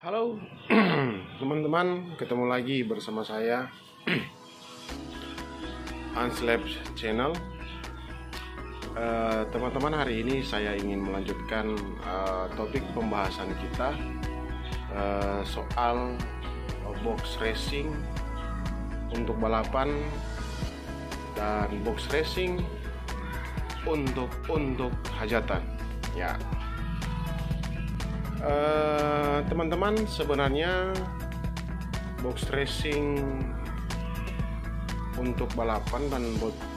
Halo teman-teman, ketemu lagi bersama saya Anslab Channel. Teman-teman, hari ini saya ingin melanjutkan topik pembahasan kita soal box racing untuk balapan dan box racing untuk hajatan ya. Teman-teman, sebenarnya box racing untuk balapan dan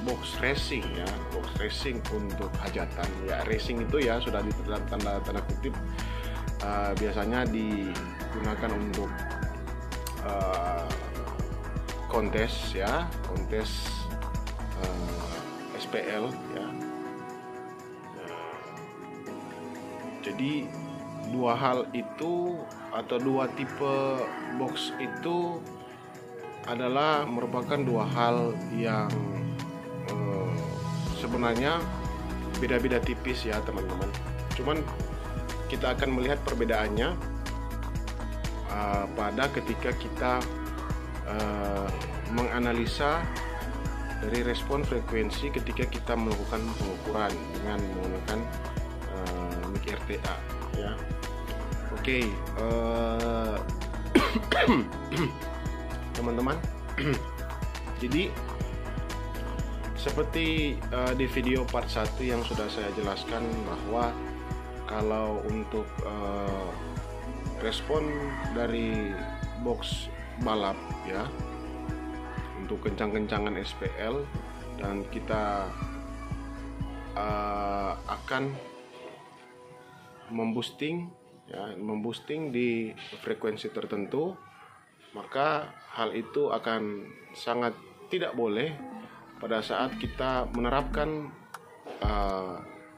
box racing untuk hajatan ya, racing itu ya sudah di tanda kutip biasanya digunakan untuk kontes SPL ya. Jadi dua hal itu atau dua tipe box itu adalah merupakan dua hal yang sebenarnya beda-beda tipis ya teman-teman. Cuman kita akan melihat perbedaannya pada ketika kita menganalisa dari respon frekuensi ketika kita melakukan pengukuran dengan menggunakan mic RTA ya. Oke, teman-teman, jadi seperti di video part 1 yang sudah saya jelaskan bahwa kalau untuk respon dari box balap ya untuk kencang-kencangan SPL, dan kita akan memboosting di frekuensi tertentu, maka hal itu akan sangat tidak boleh pada saat kita menerapkan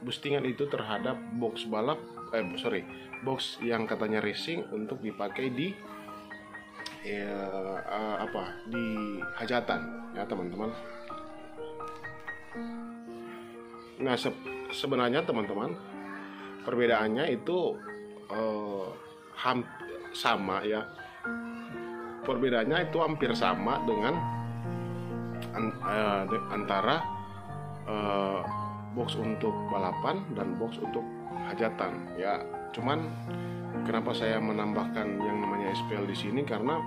boostingan itu terhadap box balap box yang katanya racing untuk dipakai di di hajatan ya teman-teman. Nah, sebenarnya teman-teman, perbedaannya itu sama ya. Perbedaannya itu hampir sama dengan antara box untuk balapan dan box untuk hajatan ya. Cuman kenapa saya menambahkan yang namanya SPL di sini, karena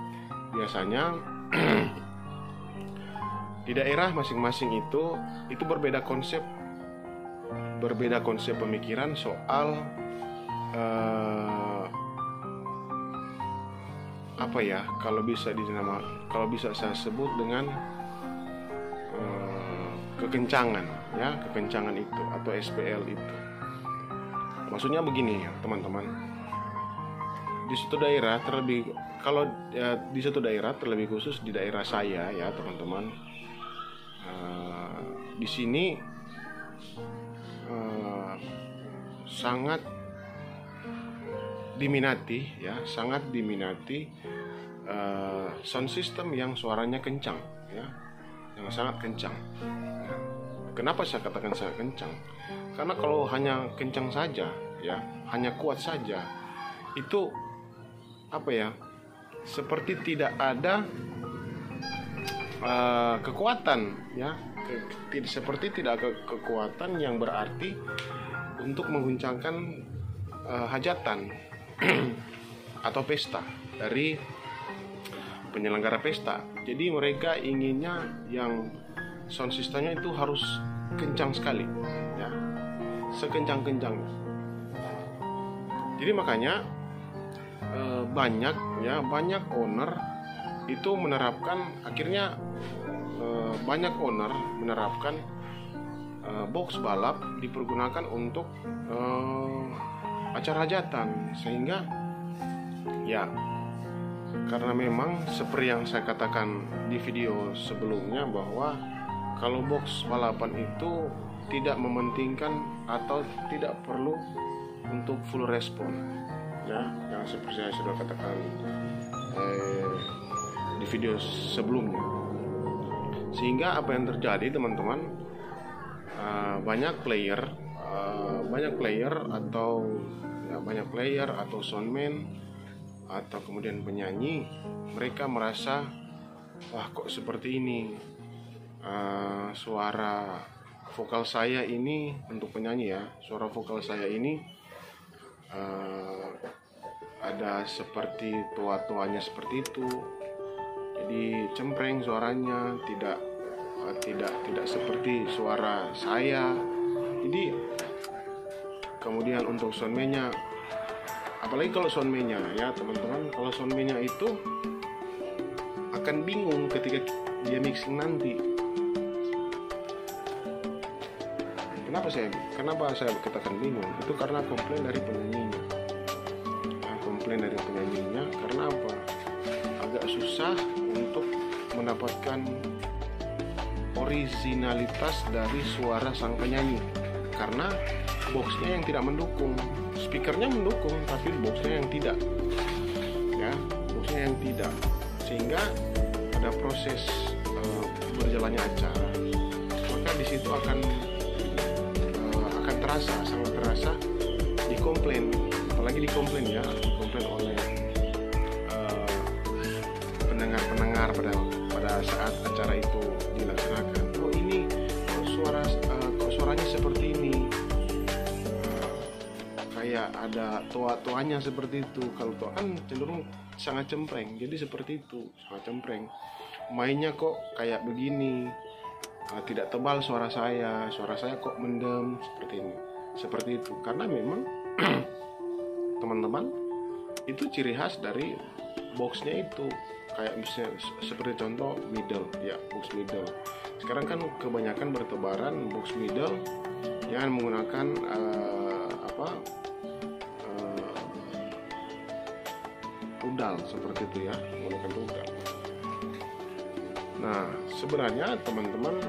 biasanya di daerah masing-masing itu berbeda konsep pemikiran soal kalau bisa saya sebut dengan kekencangan itu atau SPL itu. Maksudnya begini ya teman-teman, di suatu daerah terlebih khusus di daerah saya ya teman-teman, di sini sangat diminati sound system yang suaranya kencang ya, yang sangat kencang. Kenapa saya katakan sangat kencang? Karena kalau hanya kencang saja ya, hanya kuat saja, itu seperti tidak ada kekuatan ya, seperti tidak ada kekuatan yang berarti untuk mengguncangkan hajatan atau pesta dari penyelenggara pesta. Jadi mereka inginnya yang sound systemnya itu harus kencang sekali ya, sekencang-kencangnya. Jadi makanya banyak owner itu banyak owner menerapkan box balap dipergunakan untuk acara hajatan, sehingga ya, karena memang seperti yang saya katakan di video sebelumnya bahwa kalau box balapan itu tidak mementingkan atau tidak perlu untuk full respon ya, yang seperti saya sudah katakan di video sebelumnya. Sehingga apa yang terjadi teman-teman, banyak player atau soundman atau kemudian penyanyi, mereka merasa, wah kok seperti ini, suara vokal saya ini, untuk penyanyi ya, suara vokal saya ini ada seperti tua-tuanya seperti itu, jadi cempreng suaranya, tidak seperti suara saya. Jadi kemudian untuk soundman-nya, apalagi kalau soundman-nya ya teman-teman, kalau soundman-nya itu akan bingung ketika dia mixing nanti. Kenapa saya katakan bingung? Itu karena komplain dari penyanyinya. Karena apa? Agak susah untuk mendapatkan originalitas dari suara sang penyanyi, karena boxnya yang tidak mendukung. Speakernya mendukung, tapi boxnya yang tidak, ya, boxnya yang tidak, sehingga pada proses berjalannya acara, maka di situ akan sangat terasa dikomplain, apalagi dikomplain oleh pendengar pada saat acara itu dilaksanakan. Oh ini kok suaranya seperti ini, kayak ada tua-tuanya seperti itu. Kalau tua kan cenderung sangat cempreng, jadi seperti itu, sangat cempreng. Mainnya kok kayak begini, tidak tebal suara saya kok mendem seperti itu. Karena memang teman-teman, itu ciri khas dari boxnya itu, kayak misalnya seperti contoh middle ya, box middle. Sekarang kan kebanyakan bertebaran box middle yang menggunakan rudal seperti itu ya, menggunakan rudal. Nah sebenarnya teman-teman,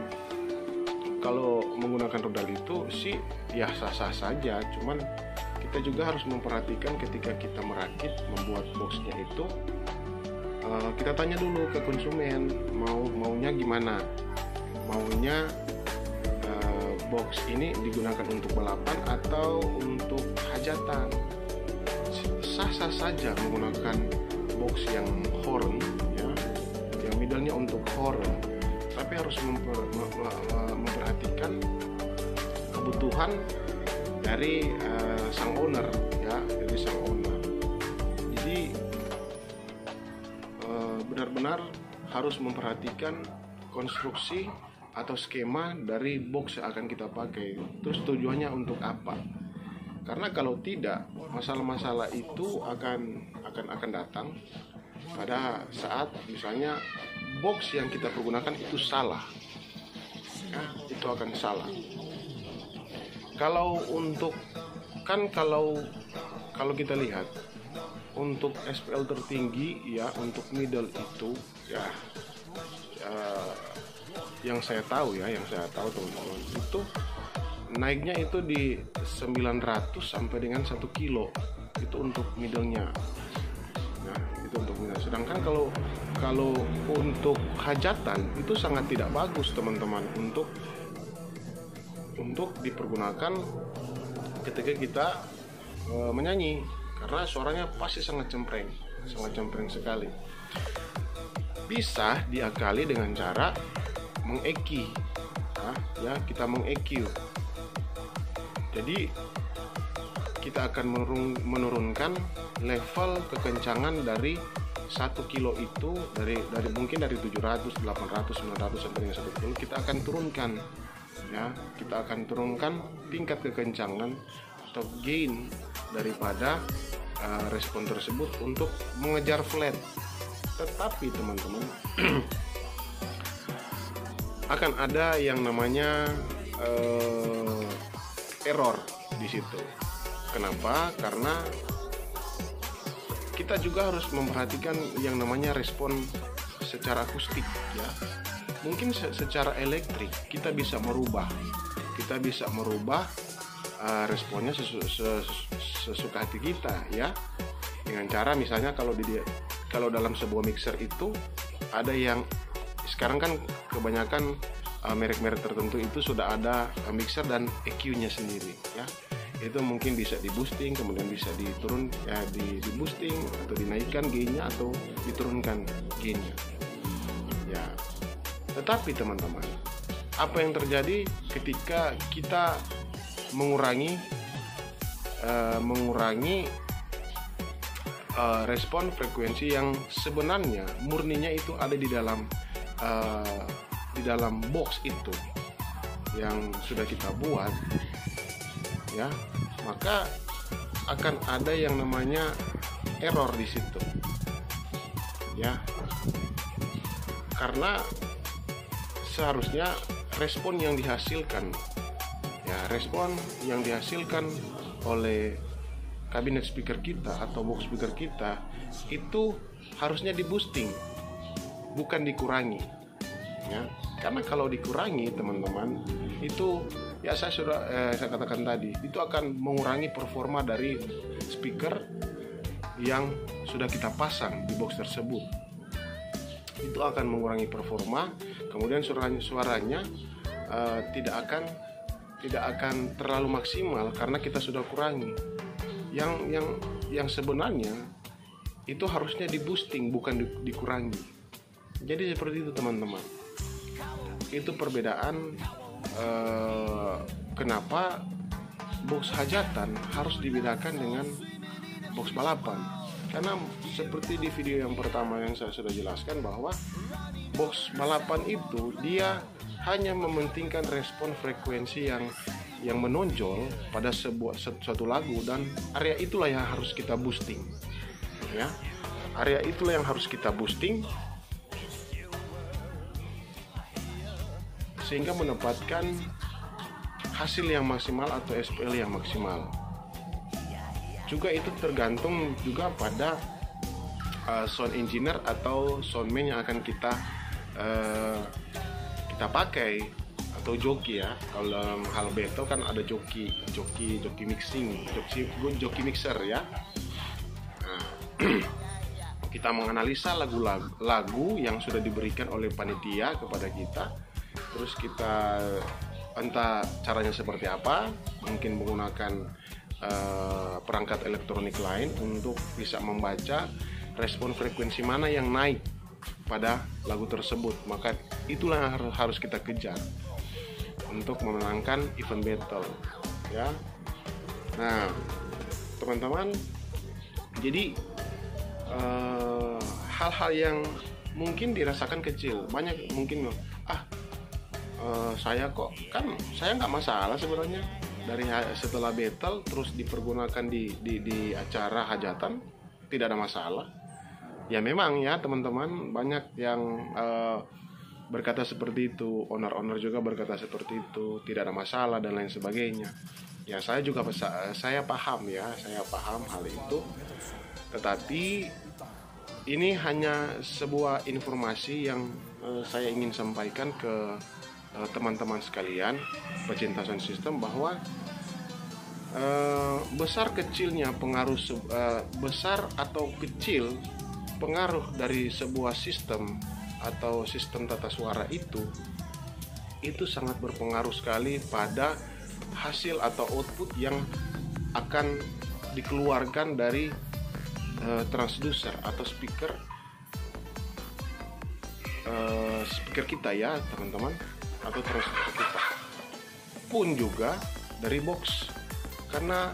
kalau menggunakan rudal itu sih ya sah-sah saja, cuman kita juga harus memperhatikan ketika kita merakit, membuat boxnya itu, kita tanya dulu ke konsumen, maunya gimana, maunya box ini digunakan untuk balapan atau untuk hajatan. Sah-sah saja menggunakan box yang horn ya, yang middle-nya untuk horn, tapi harus memperhatikan kebutuhan dari sang owner ya, dari sang owner. Jadi benar-benar harus memperhatikan konstruksi atau skema dari box yang akan kita pakai. Terus tujuannya untuk apa? Karena kalau tidak, masalah-masalah itu akan datang pada saat misalnya box yang kita pergunakan itu salah. Ya, itu akan salah. Kalau kita lihat untuk SPL tertinggi ya, untuk middle itu ya, yang saya tahu teman-teman, itu naiknya itu di 900 sampai dengan 1 kilo itu untuk middle-nya. Nah, itu untuk middle. Sedangkan kalau untuk hajatan itu sangat tidak bagus teman-teman untuk dipergunakan ketika kita menyanyi, karena suaranya pasti sangat cempreng sekali. Bisa diakali dengan cara meng-EQ ya, kita meng-EQ. Jadi kita akan menurunkan level kekencangan dari 1 kilo itu, dari mungkin dari 700, 800, 900 sampai dengan 1 kilo, kita akan turunkan ya, kita akan turunkan tingkat kekencangan atau gain daripada respon tersebut untuk mengejar flat. Tetapi teman-teman akan ada yang namanya error di situ. Kenapa? Karena kita juga harus memperhatikan yang namanya respon secara akustik ya. Mungkin secara elektrik kita bisa merubah responnya sesuka hati kita ya, dengan cara misalnya kalau dalam sebuah mixer itu ada yang sekarang kan kebanyakan merek-merek tertentu itu sudah ada mixer dan EQ-nya sendiri ya. itu mungkin bisa di boosting, kemudian bisa diturun ya, di boosting atau dinaikkan gainnya atau diturunkan gainnya ya. Tetapi teman-teman, apa yang terjadi ketika kita mengurangi respon frekuensi yang sebenarnya murninya itu ada di dalam box itu yang sudah kita buat ya, maka akan ada yang namanya error di situ ya, karena seharusnya respon yang dihasilkan oleh kabinet speaker kita atau box speaker kita itu harusnya di boosting, bukan dikurangi ya. Karena kalau dikurangi teman-teman, itu ya saya katakan tadi, itu akan mengurangi performa dari speaker yang sudah kita pasang di box tersebut. Itu akan mengurangi performa, kemudian suaranya tidak akan terlalu maksimal karena kita sudah kurangi. Yang sebenarnya itu harusnya di boosting, bukan dikurangi. Jadi seperti itu teman-teman. Itu perbedaan kenapa box hajatan harus dibedakan dengan box balapan. Karena seperti di video yang pertama yang saya sudah jelaskan, bahwa box balapan itu dia hanya mementingkan respon frekuensi yang menonjol pada suatu lagu, dan area itulah yang harus kita boosting ya. Area itulah yang harus kita boosting sehingga mendapatkan hasil yang maksimal atau SPL yang maksimal. Juga itu tergantung juga pada sound engineer atau soundman yang akan kita pakai, atau joki ya. Kalau dalam hal battle kan ada joki mixing, joki mixer ya. Nah, kita menganalisa lagu yang sudah diberikan oleh panitia kepada kita, terus kita entah caranya seperti apa, mungkin menggunakan perangkat elektronik lain untuk bisa membaca respon frekuensi mana yang naik pada lagu tersebut. Maka itulah yang harus kita kejar untuk memenangkan event battle ya. Nah teman-teman, jadi hal-hal yang mungkin dirasakan kecil, banyak mungkin saya nggak masalah sebenarnya dari setelah battle terus dipergunakan di acara hajatan, tidak ada masalah ya. Memang ya teman-teman, banyak yang berkata seperti itu, owner juga berkata seperti itu, tidak ada masalah dan lain sebagainya ya. Saya paham hal itu, tetapi ini hanya sebuah informasi yang saya ingin sampaikan ke teman-teman sekalian pecinta sound system, bahwa besar atau kecil pengaruh dari sebuah sistem atau sistem tata suara itu sangat berpengaruh sekali pada hasil atau output yang akan dikeluarkan dari transducer atau speaker kita ya teman-teman, atau transducer kita pun juga dari box, karena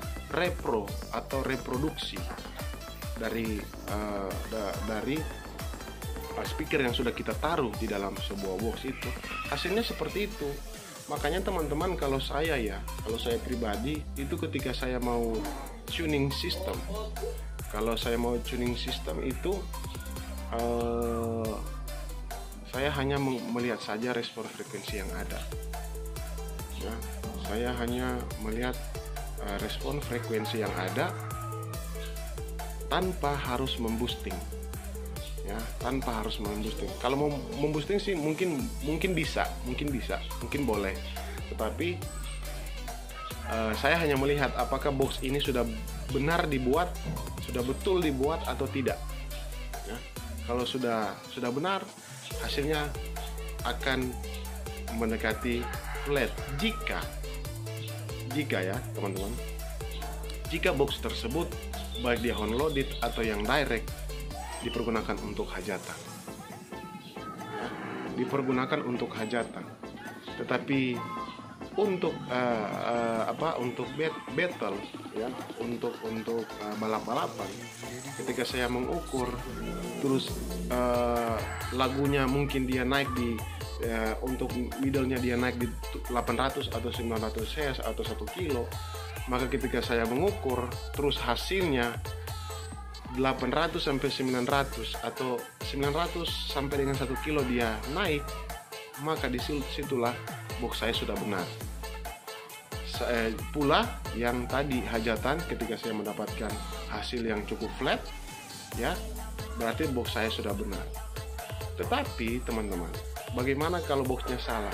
reproduksi dari speaker yang sudah kita taruh di dalam sebuah box itu hasilnya seperti itu. Makanya teman-teman, kalau saya pribadi itu ketika saya mau tuning system, itu saya hanya melihat saja respon frekuensi yang ada ya. Saya hanya melihat respon frekuensi yang ada tanpa harus memboosting ya, Kalau mau memboosting sih mungkin boleh, tetapi saya hanya melihat apakah box ini sudah betul dibuat atau tidak ya. Kalau sudah benar, hasilnya akan mendekati flat. Jika ya teman-teman, jika box tersebut baik dia downloaded atau yang direct dipergunakan untuk hajatan, ya, dipergunakan untuk hajatan. Tetapi untuk untuk battle, ya, untuk balap-balapan, ketika saya mengukur terus lagunya mungkin dia naik di untuk middle-nya dia naik di 800 atau 900 Hz atau 1 kilo, maka ketika saya mengukur terus hasilnya 800 sampai 900 atau 900 sampai dengan 1 kilo dia naik, maka disitulah box saya sudah benar. Pula yang tadi hajatan, ketika saya mendapatkan hasil yang cukup flat, ya, berarti box saya sudah benar. Tetapi teman-teman, bagaimana kalau boxnya salah?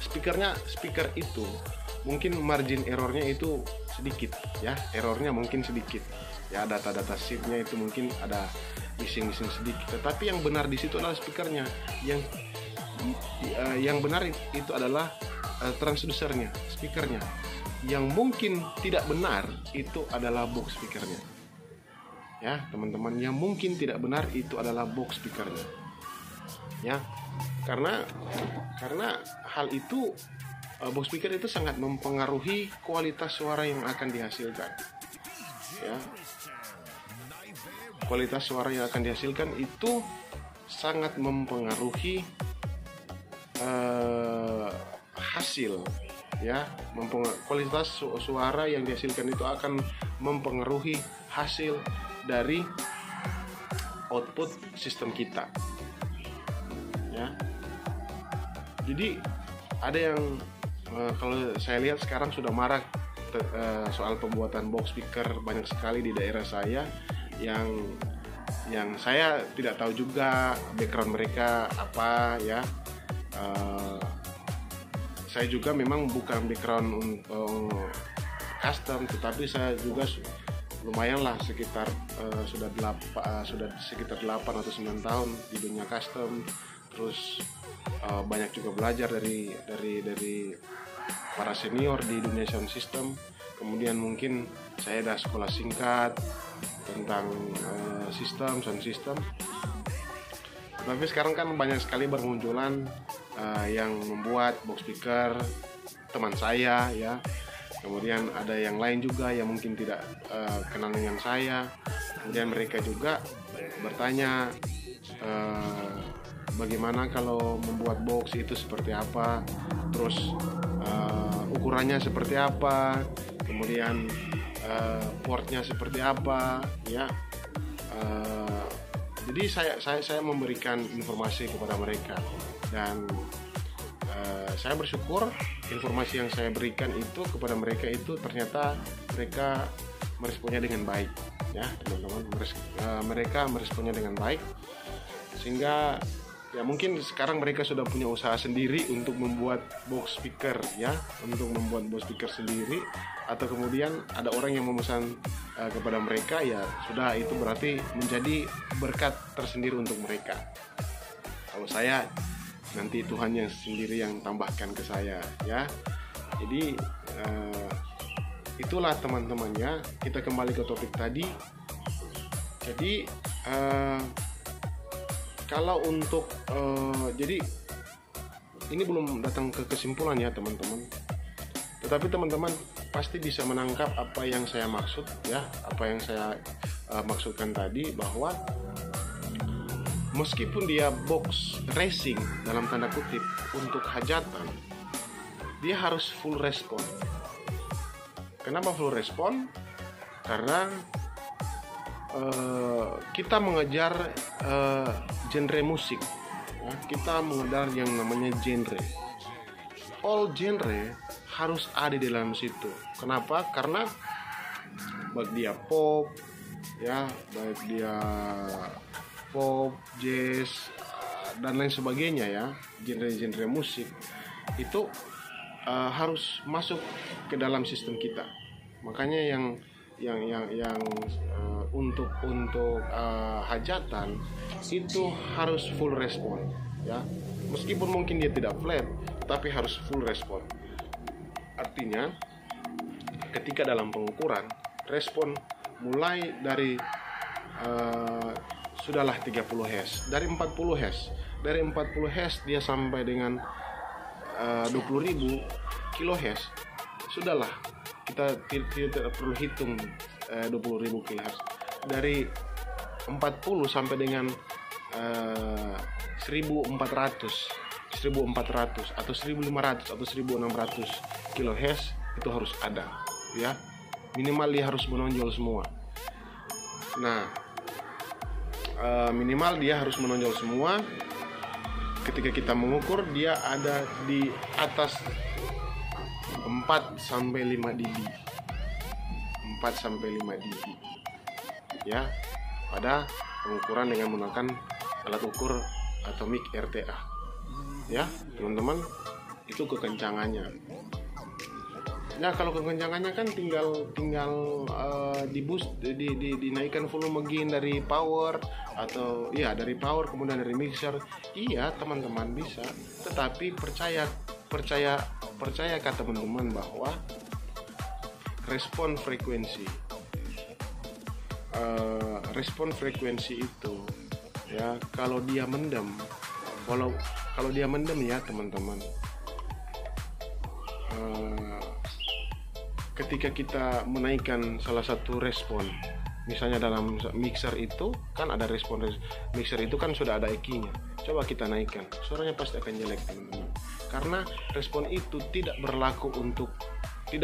Speaker itu mungkin margin errornya itu sedikit, ya, errornya mungkin sedikit, ya, data-data sheetnya itu mungkin ada missing sedikit. Tetapi yang benar di situ adalah speakernya. Yang benar itu adalah transducernya, speakernya. Yang mungkin tidak benar itu adalah box speakernya. Ya, teman-teman, yang mungkin tidak benar itu adalah box speakernya. Ya, karena hal itu, box speaker itu sangat mempengaruhi kualitas suara yang akan dihasilkan. Ya, kualitas suara yang akan dihasilkan itu sangat mempengaruhi hasil, ya, kualitas suara yang dihasilkan itu akan mempengaruhi hasil dari output sistem kita, ya. Jadi ada yang kalau saya lihat sekarang sudah marak soal pembuatan box speaker banyak sekali di daerah saya yang saya tidak tahu juga background mereka apa, ya. Saya juga memang bukan background custom, tetapi saya juga lumayan lah sekitar sudah sekitar 8 atau 9 tahun di dunia custom. Terus banyak juga belajar dari para senior di dunia sound system. Kemudian mungkin saya ada sekolah singkat tentang sound system. Tapi sekarang kan banyak sekali bermunculan yang membuat box speaker, teman saya, ya. Kemudian ada yang lain juga yang mungkin tidak kenal dengan saya. Kemudian mereka juga bertanya bagaimana kalau membuat box itu seperti apa, terus ukurannya seperti apa, kemudian portnya seperti apa, ya. Jadi saya memberikan informasi kepada mereka, dan saya bersyukur informasi yang saya berikan itu kepada mereka itu ternyata mereka meresponnya dengan baik, ya, teman-teman. Mereka meresponnya dengan baik, sehingga ya mungkin sekarang mereka sudah punya usaha sendiri untuk membuat box speaker, ya, untuk membuat box speaker sendiri, atau kemudian ada orang yang memesan kepada mereka, ya sudah, itu berarti menjadi berkat tersendiri untuk mereka. Kalau saya, nanti Tuhan yang sendiri yang tambahkan ke saya, ya. Jadi itulah teman-teman, ya. Kita kembali ke topik tadi. Jadi kalau untuk jadi ini belum datang ke kesimpulan, ya, teman-teman. Tetapi teman-teman pasti bisa menangkap apa yang saya maksud, ya, apa yang saya maksudkan tadi, bahwa meskipun dia box racing dalam tanda kutip untuk hajatan, dia harus full respon. Kenapa full respon? Karena kita mengejar genre musik, ya. Kita mengejar yang namanya genre. All genre harus ada di dalam situ. Kenapa? Karena baik dia pop, ya, baik dia pop, jazz, dan lain sebagainya, ya, genre-genre musik itu harus masuk ke dalam sistem kita. Makanya yang untuk hajatan itu harus full respon, ya. Meskipun mungkin dia tidak flat, tapi harus full respon. Artinya ketika dalam pengukuran respon mulai dari sudahlah 30 Hz, dari 40 Hz, dari 40 Hz dia sampai dengan 20.000 kHz, sudahlah kita tidak perlu hitung 20.000 kHz. Dari 40 sampai dengan 1400 atau 1500 atau 1600 kHz itu harus ada, ya. Minimal dia harus menonjol semua. Nah, minimal dia harus menonjol semua. Ketika kita mengukur, dia ada di atas 4 sampai 5 dB. 4 sampai 5 dB. Ya, pada pengukuran dengan menggunakan alat ukur atomik RTA. Ya, teman-teman, itu kekencangannya. Nah, kalau kekencangannya kan tinggal dinaikkan volume gain dari power, atau ya dari power kemudian dari mixer. Iya, teman-teman, bisa. Tetapi percayakah teman-teman bahwa respon frekuensi itu, ya, kalau dia mendem, kalau dia mendem, ya teman-teman, ketika kita menaikkan salah satu respon, misalnya dalam mixer itu kan ada respon, mixer itu kan sudah ada EQ-nya, coba kita naikkan, suaranya pasti akan jelek, teman-teman, karena respon itu tidak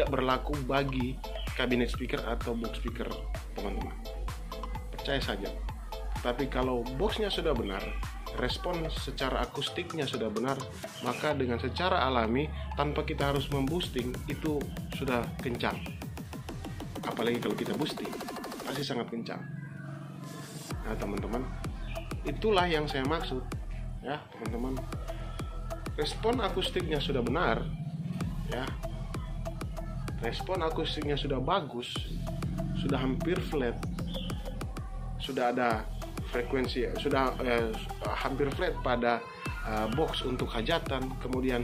berlaku bagi kabinet speaker atau box speaker, teman-teman, percaya saja. Tapi kalau boxnya sudah benar, respon secara akustiknya sudah benar, maka dengan secara alami tanpa kita harus memboosting itu sudah kencang. Apalagi kalau kita boosting, pasti sangat kencang. Nah, teman-teman, itulah yang saya maksud, ya teman-teman. Respon akustiknya sudah benar, ya. Respon akustiknya sudah bagus, sudah hampir flat, sudah ada frekuensi, sudah hampir flat pada box untuk hajatan, kemudian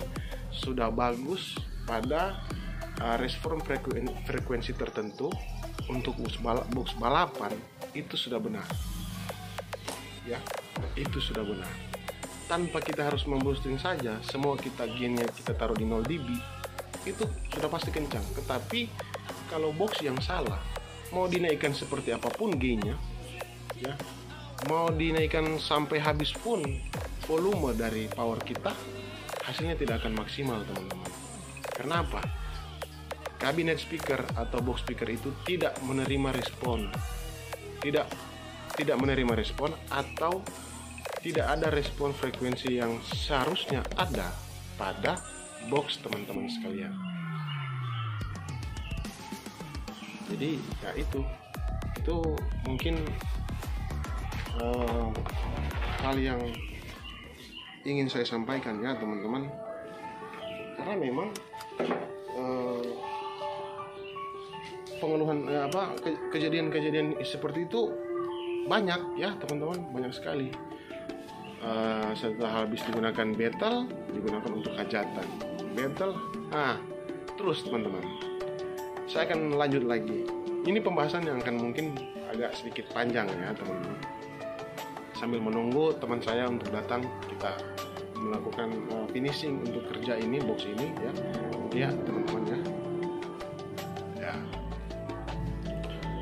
sudah bagus pada respon frekuensi tertentu untuk box balapan, itu sudah benar, ya, itu sudah benar. Tanpa kita harus memboosting saja, semua kita gainnya kita taruh di 0 dB, itu sudah pasti kencang. Tetapi kalau box yang salah, mau dinaikkan seperti apapun gainnya, ya, mau dinaikkan sampai habis pun volume dari power kita, hasilnya tidak akan maksimal, teman-teman. Kenapa? Kabinet speaker atau box speaker itu tidak menerima respon, tidak menerima respon, atau tidak ada respon frekuensi yang seharusnya ada pada box, teman-teman sekalian. Jadi ya itu mungkin hal yang ingin saya sampaikan, ya teman-teman, karena memang pengeluhan kejadian-kejadian seperti itu banyak, ya teman-teman, banyak sekali. Setelah habis digunakan battle, digunakan untuk hajatan battle. Terus teman-teman, saya akan lanjut lagi. Ini pembahasan yang akan mungkin agak sedikit panjang, ya teman-teman. Sambil menunggu teman saya untuk datang, kita melakukan finishing untuk kerja ini, box ini, ya teman-teman, ya.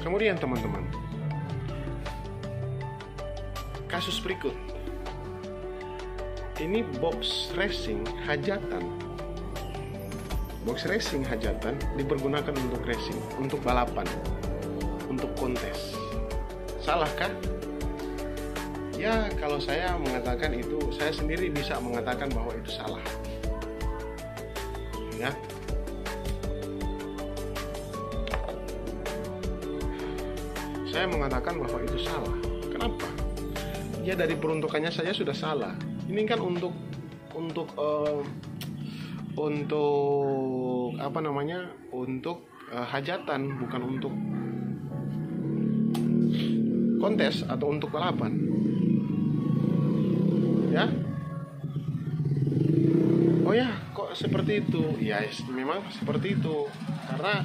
Kemudian teman-teman, kasus berikut, ini box racing hajatan. Box racing hajatan dipergunakan untuk racing, untuk balapan, untuk kontes. Salahkah? Ya, kalau saya mengatakan itu, saya sendiri bisa mengatakan bahwa itu salah, ya. Saya mengatakan bahwa itu salah. Kenapa? Ya, dari peruntukannya saja sudah salah. Ini kan untuk apa namanya? Untuk hajatan, bukan untuk kontes atau untuk balapan. Ya. Oh ya, kok seperti itu? Ya, memang seperti itu. Karena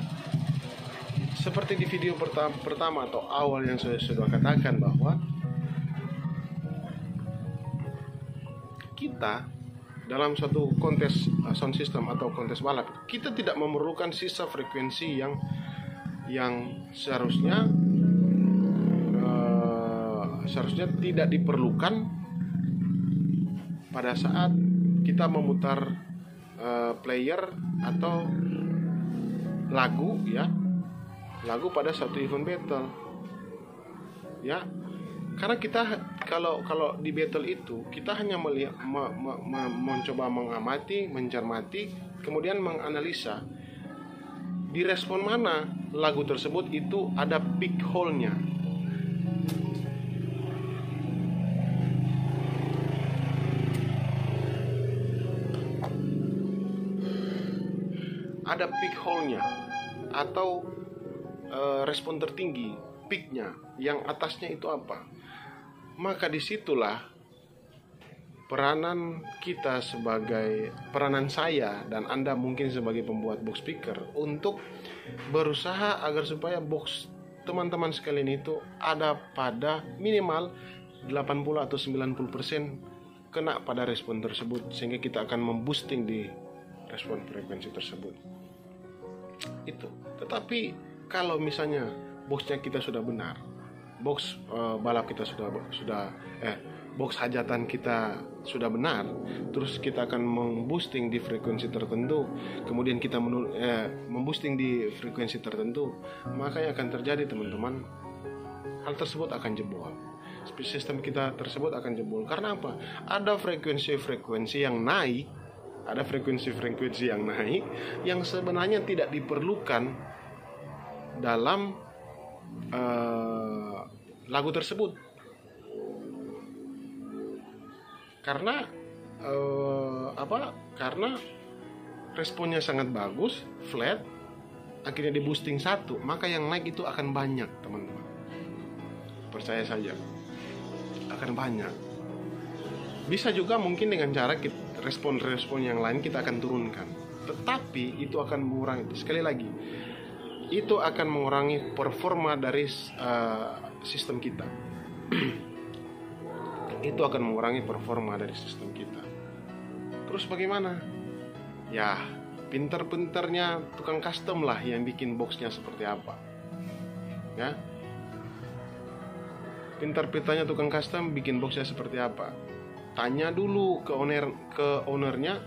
seperti di video pertama atau awal yang saya sudah katakan, bahwa kita dalam suatu kontes sound system atau kontes balap, kita tidak memerlukan sisa frekuensi yang seharusnya tidak diperlukan pada saat kita memutar player atau lagu pada satu event battle ya. Karena kita kalau di battle itu kita hanya melihat, mencoba mengamati, mencermati, kemudian menganalisa di respon mana lagu tersebut itu ada peak hole-nya. Ada peak hole-nya atau respon tertinggi, peak-nya, yang atasnya itu apa. Maka disitulah peranan saya dan Anda mungkin sebagai pembuat box speaker untuk berusaha agar supaya box teman-teman sekalian itu ada pada minimal 80 atau 90% kena pada respon tersebut, sehingga kita akan memboosting di respon frekuensi tersebut. Itu. Tetapi kalau misalnya boxnya kita sudah benar, box balap kita box hajatan kita sudah benar, terus kita akan memboosting di frekuensi tertentu, kemudian kita memboosting di frekuensi tertentu, maka yang akan terjadi teman-teman, hal tersebut akan jebol. Sistem kita tersebut akan jebol. Karena apa? Ada frekuensi-frekuensi yang naik, yang sebenarnya tidak diperlukan dalam lagu tersebut. Karena Karena responnya sangat bagus, flat, akhirnya di boosting satu, maka yang naik itu akan banyak, teman-teman. Percaya saja, akan banyak. Bisa juga mungkin dengan cara respon-respon yang lain kita akan turunkan, tetapi itu akan mengurangi, sekali lagi, itu akan mengurangi performa dari sistem kita. Itu akan mengurangi performa dari sistem kita. Terus bagaimana? Ya, pinter-pinternya tukang custom lah yang bikin boxnya seperti apa. Ya, pinter-pinternya tukang custom bikin boxnya seperti apa. Tanya dulu ke ownernya,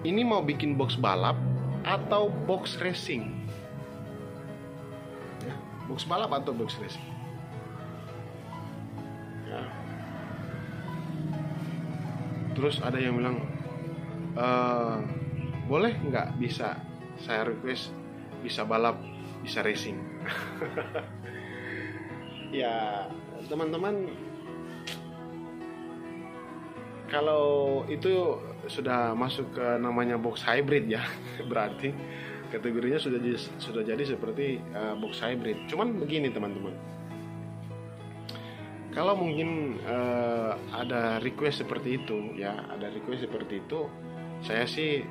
ini mau bikin box balap atau box racing? Ya, box balap atau box racing? Ya. Terus ada yang bilang, boleh nggak bisa saya request bisa balap, bisa racing? Ya, teman-teman, kalau itu sudah masuk ke namanya box hybrid ya, berarti kategorinya sudah jadi seperti box hybrid. Cuman begini teman-teman, kalau mungkin ada request seperti itu, saya sih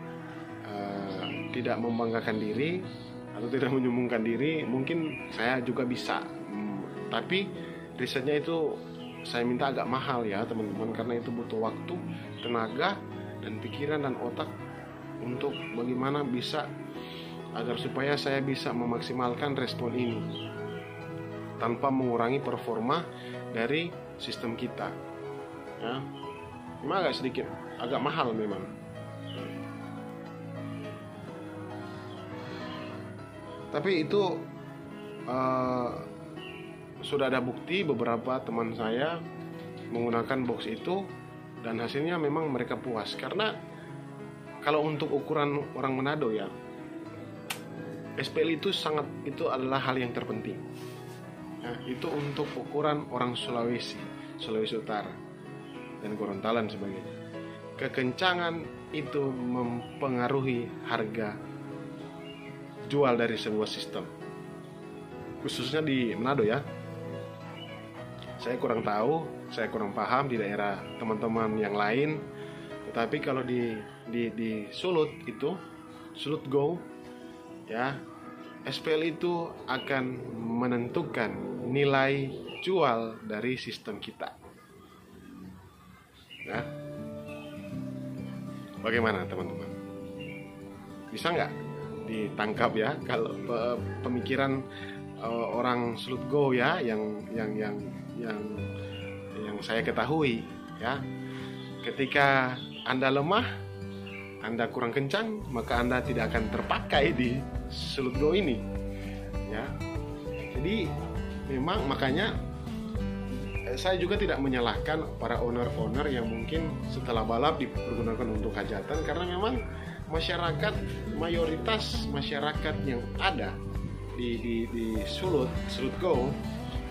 tidak membanggakan diri atau tidak menyombongkan diri. Mungkin saya juga bisa, tapi risetnya itu saya minta agak mahal ya teman-teman, karena itu butuh waktu, tenaga, dan pikiran dan otak untuk bagaimana bisa agar supaya saya bisa memaksimalkan respon ini tanpa mengurangi performa dari sistem kita. Ya, memang agak mahal memang. Tapi itu sudah ada bukti, beberapa teman saya menggunakan box itu dan hasilnya memang mereka puas. Karena kalau untuk ukuran orang Manado ya, SPL itu adalah hal yang terpenting. Nah, itu untuk ukuran orang Sulawesi Utara dan Gorontalo sebagainya. Kekencangan itu mempengaruhi harga jual dari sebuah sistem, khususnya di Manado ya. Saya kurang tahu, saya kurang paham di daerah teman-teman yang lain. Tetapi kalau di Sulut itu, Sulut Go ya, SPL itu akan menentukan nilai jual dari sistem kita. Ya. Bagaimana teman-teman? Bisa nggak ditangkap ya kalau pemikiran orang Sloot Go ya yang saya ketahui ya. Ketika Anda lemah, Anda kurang kencang, maka Anda tidak akan terpakai di Sloot Go ini ya. Jadi memang makanya saya juga tidak menyalahkan para owner-owner yang mungkin setelah balap dipergunakan untuk hajatan, karena memang masyarakat, mayoritas masyarakat yang ada di Sloot Go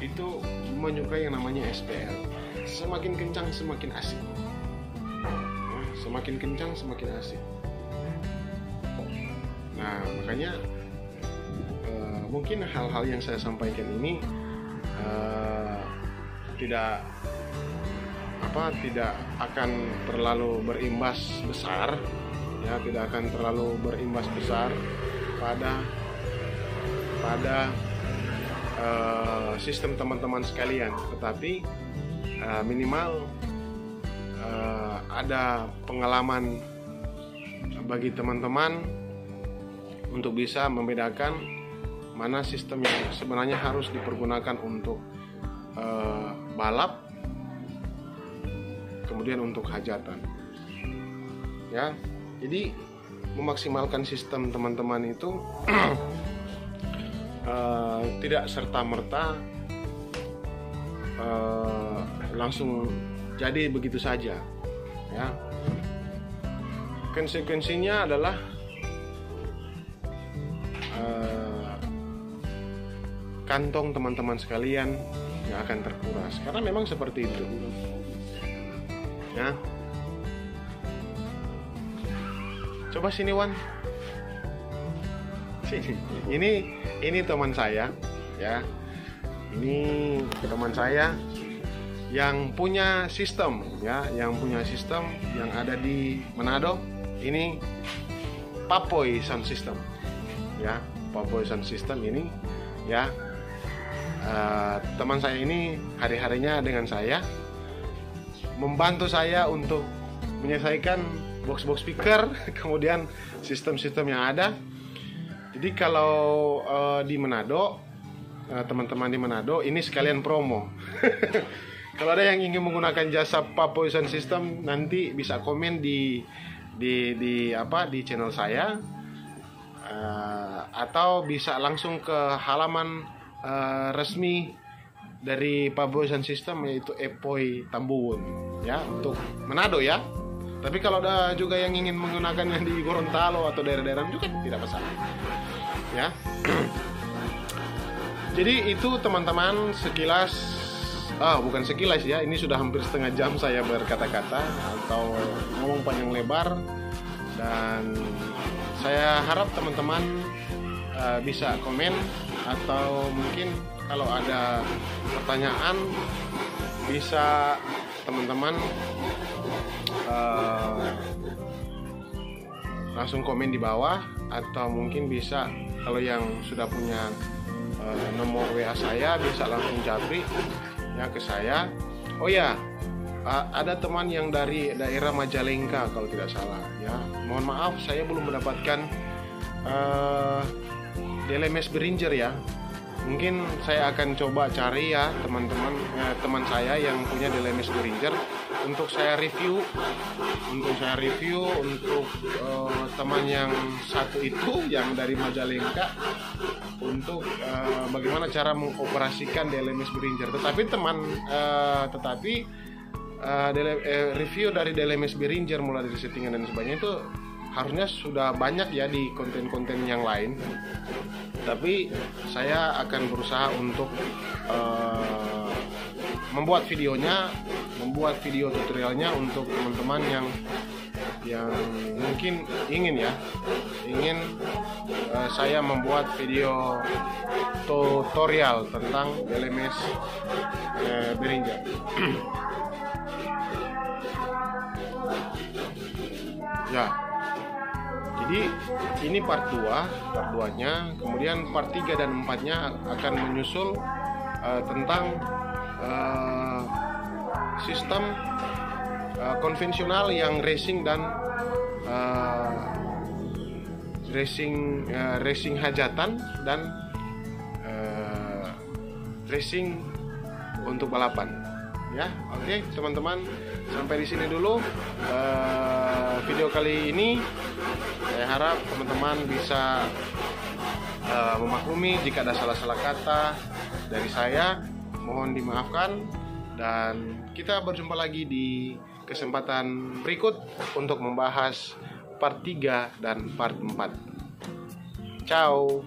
itu menyukai yang namanya SPL. Semakin kencang semakin asik. Semakin kencang semakin asik. Nah, makanya mungkin hal-hal yang saya sampaikan ini tidak akan terlalu berimbas besar ya, tidak akan terlalu berimbas besar pada sistem teman-teman sekalian, tetapi minimal ada pengalaman bagi teman-teman untuk bisa membedakan mana sistem yang sebenarnya harus dipergunakan untuk balap, kemudian untuk hajatan ya. Jadi memaksimalkan sistem teman-teman itu tidak serta-merta langsung jadi begitu saja ya. Konsekuensinya adalah kantong teman-teman sekalian yang akan terkuras, karena memang seperti itu ya. Coba sini Wan, sini. Ini teman saya ya, ini teman saya yang punya sistem ya, yang ada di Manado. Ini Papoy Sound System ya, Papoy Sound System ini ya. Teman saya ini hari-harinya dengan saya, membantu saya untuk menyelesaikan box-box speaker, kemudian sistem-sistem yang ada. Jadi kalau di Manado, teman-teman di Manado ini sekalian promo. Kalau ada yang ingin menggunakan jasa Papoy Sound System, nanti bisa komen di channel saya, atau bisa langsung ke halaman resmi dari Papoy Sound System, yaitu Epoy Tambuwon ya, untuk Manado ya. Tapi kalau ada juga yang ingin menggunakannya di Gorontalo atau daerah-daerah juga tidak masalah ya. Jadi itu teman-teman sekilas, bukan sekilas ya, ini sudah hampir setengah jam saya berkata-kata atau ngomong panjang lebar, dan saya harap teman-teman bisa komen, atau mungkin kalau ada pertanyaan bisa teman-teman langsung komen di bawah, atau mungkin bisa kalau yang sudah punya nomor WA saya bisa langsung japri ya ke saya. Oh ya, ada teman yang dari daerah Majalengka kalau tidak salah ya. Mohon maaf saya belum mendapatkan DLMS Behringer ya. Mungkin saya akan coba cari ya teman-teman, teman saya yang punya DLMS Behringer untuk saya review, untuk teman yang satu itu yang dari Majalengka, untuk bagaimana cara mengoperasikan DLMS Behringer. Tetapi review dari DLMS Behringer mulai dari settingan dan sebagainya itu harusnya sudah banyak ya di konten-konten yang lain. Tapi saya akan berusaha untuk membuat video tutorialnya untuk teman-teman yang mungkin ingin saya membuat video tutorial tentang DLMS Behringer. Ya, Jadi ini part 2-nya, kemudian part 3 dan 4-nya akan menyusul tentang sistem konvensional yang racing dan racing hajatan dan racing untuk balapan. Ya, oke teman-teman, sampai di sini dulu video kali ini. Saya harap teman-teman bisa memaklumi jika ada salah-salah kata dari saya, mohon dimaafkan, dan kita berjumpa lagi di kesempatan berikut untuk membahas part 3 dan part 4. Ciao.